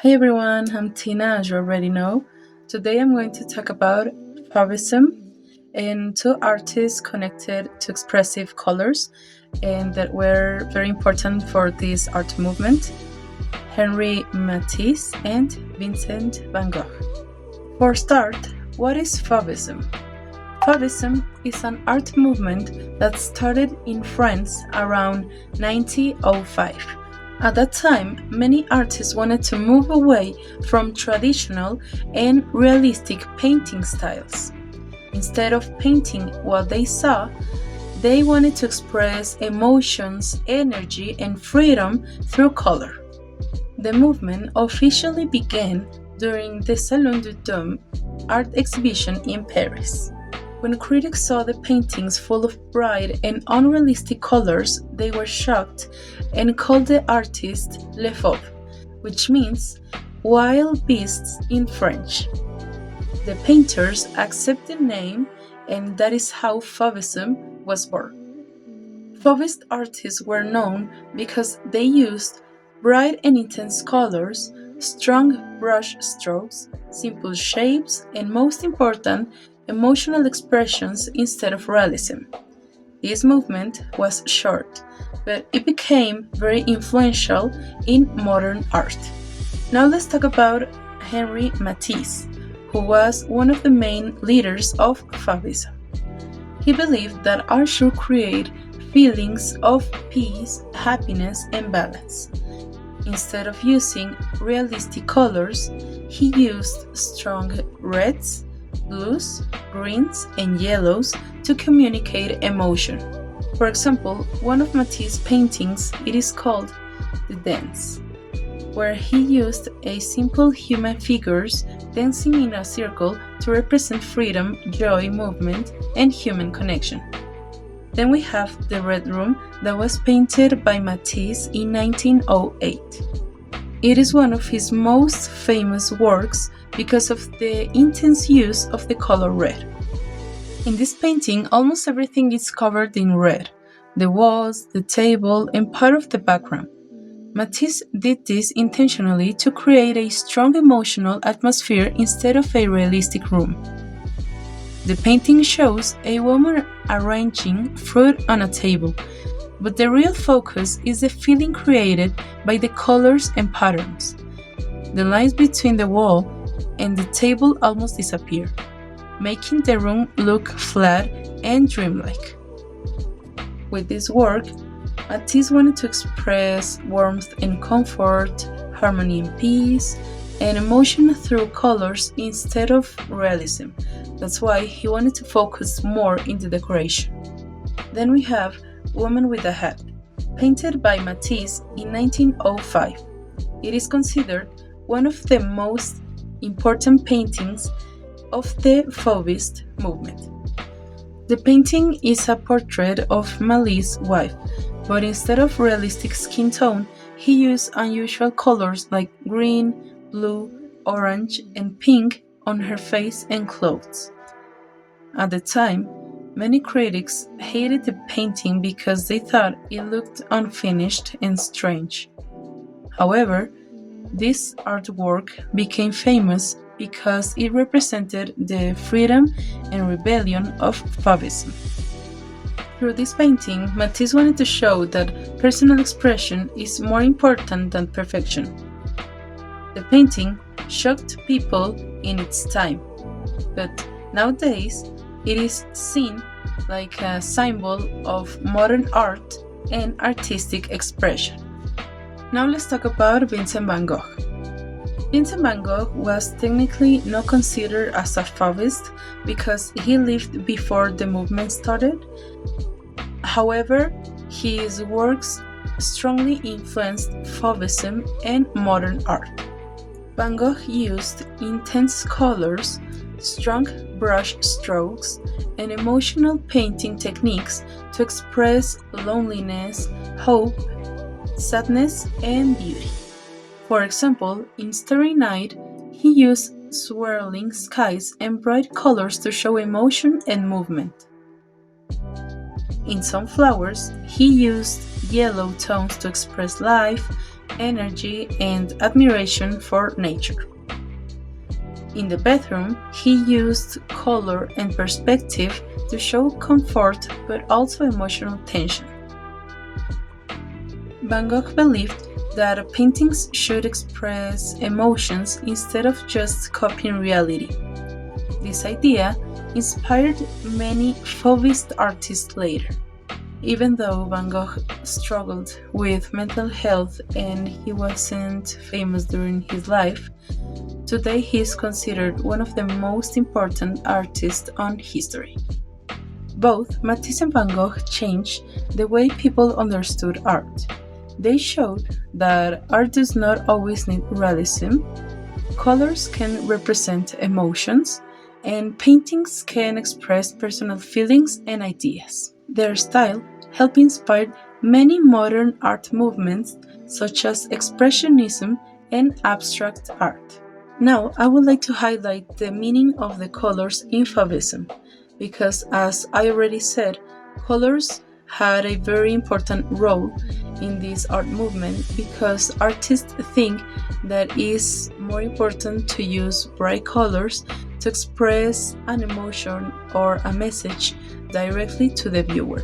Hey everyone, I'm Tina, as you already know. Today I'm going to talk about Fauvism and two artists connected to expressive colors and that were very important for this art movement, Henri Matisse and Vincent van Gogh. For start, what is Fauvism? Fauvism is an art movement that started in France around 1905. At that time, many artists wanted to move away from traditional and realistic painting styles. Instead of painting what they saw, they wanted to express emotions, energy, and freedom through color. The movement officially began during the Salon du Dôme art exhibition in Paris. When critics saw the paintings full of bright and unrealistic colors, they were shocked and called the artist Les Fauves, which means wild beasts in French. The painters accepted the name, and that is how Fauvism was born. Fauvist artists were known because they used bright and intense colors, strong brush strokes, simple shapes, and most important, emotional expressions instead of realism. This movement was short, but it became very influential in modern art. Now let's talk about Henri Matisse, who was one of the main leaders of Fauvism. He believed that art should create feelings of peace, happiness, and balance. Instead of using realistic colors, he used strong reds, blues, greens, and yellows to communicate emotion. For example, one of Matisse's paintings, it is called The Dance, where he used a simple human figures dancing in a circle to represent freedom, joy, movement, and human connection. Then we have The Red Room that was painted by Matisse in 1908. It is one of his most famous works because of the intense use of the color red. In this painting, almost everything is covered in red: the walls, the table, and part of the background. Matisse did this intentionally to create a strong emotional atmosphere instead of a realistic room. The painting shows a woman arranging fruit on a table, but the real focus is the feeling created by the colors and patterns. The lines between the wall and the table almost disappear, making the room look flat and dreamlike. With this work, Matisse wanted to express warmth and comfort, harmony and peace, and emotion through colors instead of realism. That's why he wanted to focus more in the decoration. Then we have Woman with a Hat, painted by Matisse in 1905. It is considered one of the most important paintings of the Fauvist movement. The painting is a portrait of Mali's wife, but instead of realistic skin tone, he used unusual colors like green, blue, orange, and pink on her face and clothes. At the time, many critics hated the painting because they thought it looked unfinished and strange. However, this artwork became famous because it represented the freedom and rebellion of Fauvism. Through this painting, Matisse wanted to show that personal expression is more important than perfection. The painting shocked people in its time, but nowadays it is seen like a symbol of modern art and artistic expression. Now let's talk about Vincent van Gogh. Vincent van Gogh was technically not considered as a Fauvist because he lived before the movement started. However, his works strongly influenced Fauvism and modern art. Van Gogh used intense colors, strong brush strokes, and emotional painting techniques to express loneliness, hope, sadness, and beauty. For example, in Starry Night, he used swirling skies and bright colors to show emotion and movement. In Sunflowers, he used yellow tones to express life, energy, and admiration for nature. In the bedroom, he used color and perspective to show comfort but also emotional tension. Van Gogh believed that paintings should express emotions instead of just copying reality. This idea inspired many Fauvist artists later. Even though Van Gogh struggled with mental health and he wasn't famous during his life, today he is considered one of the most important artists on history. Both Matisse and Van Gogh changed the way people understood art. They showed that art does not always need realism, colors can represent emotions, and paintings can express personal feelings and ideas. Their style helped inspire many modern art movements such as Expressionism and abstract art. Now, I would like to highlight the meaning of the colors in Fauvism, because as I already said, colors had a very important role in this art movement because artists think that it is more important to use bright colors to express an emotion or a message directly to the viewer.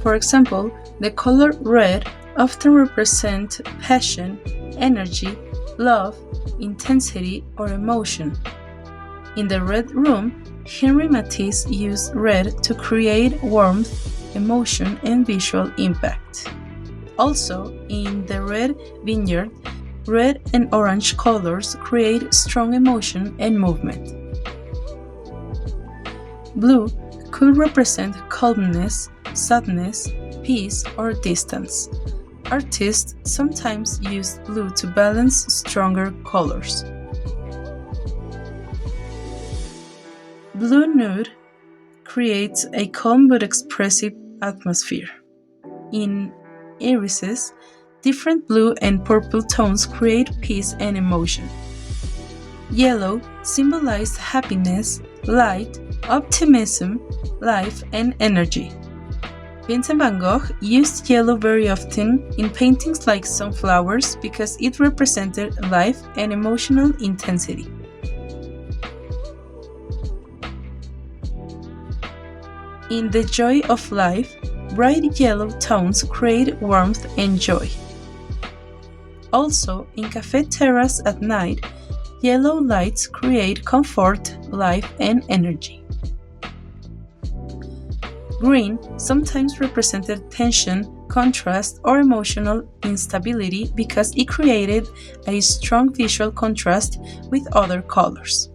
For example, the color red often represents passion, energy, love, intensity, or emotion. In the Red Room, Henri Matisse used red to create warmth, emotion, and visual impact. Also, in the Red Vineyard, red and orange colors create strong emotion and movement. Blue could represent calmness, sadness, peace, or distance. Artists sometimes use blue to balance stronger colors. Blue nude creates a calm but expressive atmosphere. In irises, different blue and purple tones create peace and emotion. Yellow symbolizes happiness, light, optimism, life, and energy. Vincent van Gogh used yellow very often in paintings like sunflowers because it represented life and emotional intensity. In The Joy of Life, bright yellow tones create warmth and joy. Also, in Café Terrace at Night, yellow lights create comfort, life, and energy. Green sometimes represented tension, contrast, or emotional instability because it created a strong visual contrast with other colors.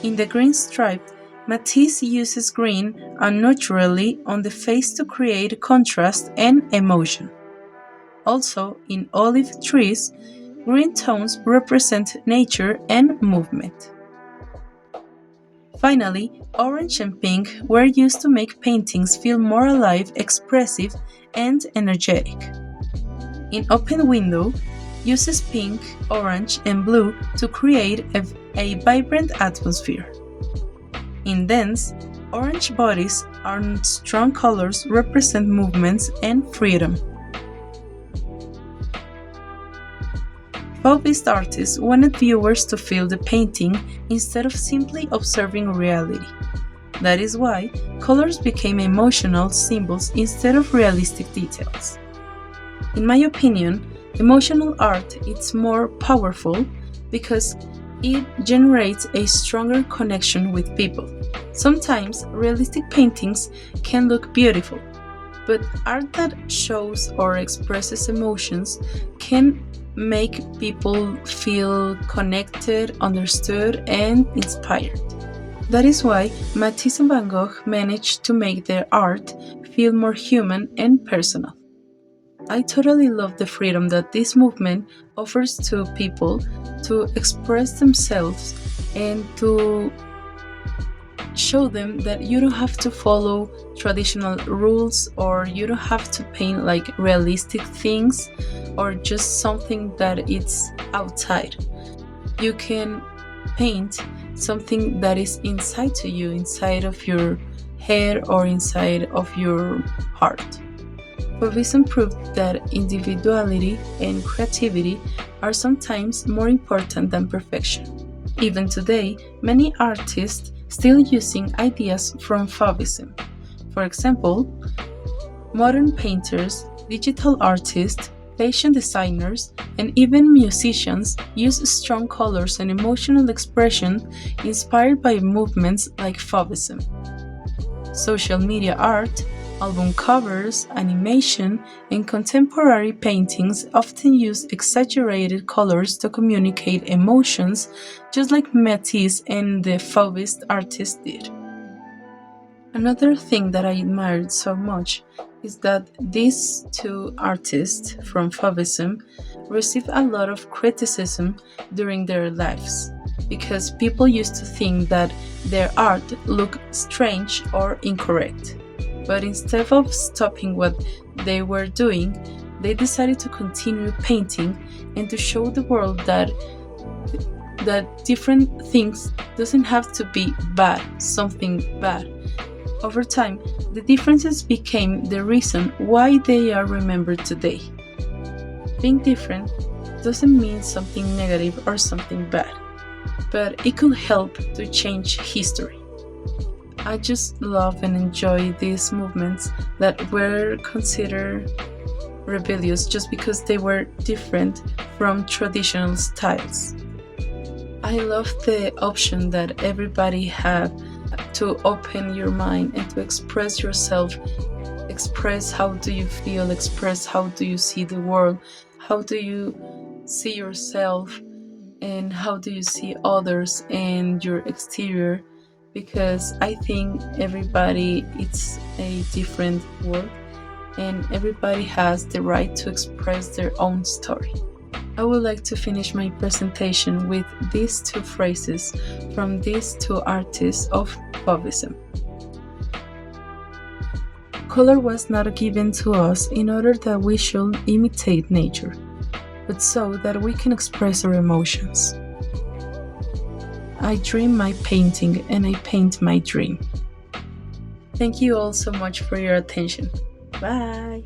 In The Green Stripe, Matisse uses green unnaturally on the face to create contrast and emotion. Also, in Olive Trees, green tones represent nature and movement. Finally, orange and pink were used to make paintings feel more alive, expressive, and energetic. In Open Window, uses pink, orange, and blue to create a vibrant atmosphere. In Dance, orange bodies and strong colors represent movements and freedom. Fauvist artists wanted viewers to feel the painting instead of simply observing reality. That is why colors became emotional symbols instead of realistic details. In my opinion, emotional art is more powerful because it generates a stronger connection with people. Sometimes realistic paintings can look beautiful, but art that shows or expresses emotions can make people feel connected, understood, and inspired. That is why Matisse and Van Gogh managed to make their art feel more human and personal. I totally love the freedom that this movement offers to people to express themselves and to show them that you don't have to follow traditional rules or you don't have to paint like realistic things or just something that it's outside. You can paint something that is inside to you, inside of your head or inside of your heart. Fauvism proved that individuality and creativity are sometimes more important than perfection. Even today, many artists still using ideas from Fauvism. For example, modern painters, digital artists, fashion designers, and even musicians use strong colors and emotional expression inspired by movements like Fauvism. Social media art, album covers, animation, and contemporary paintings often use exaggerated colors to communicate emotions, just like Matisse and the Fauvist artist did. Another thing that I admired so much is that these two artists from Fauvism received a lot of criticism during their lives because people used to think that their art looked strange or incorrect. But instead of stopping what they were doing, they decided to continue painting and to show the world that different things doesn't have to be bad, something bad. Over time, the differences became the reason why they are remembered today. Being different doesn't mean something negative or something bad, but it could help to change history. I just love and enjoy these movements that were considered rebellious just because they were different from traditional styles. I love the option that everybody had to open your mind and to express yourself, express how do you feel, express how do you see the world, how do you see yourself, and how do you see others and your exterior, because I think everybody it's a different world and everybody has the right to express their own story. I would like to finish my presentation with these two phrases from these two artists of Fauvism. Color was not given to us in order that we should imitate nature, but so that we can express our emotions. I dream my painting and I paint my dream. Thank you all so much for your attention. Bye!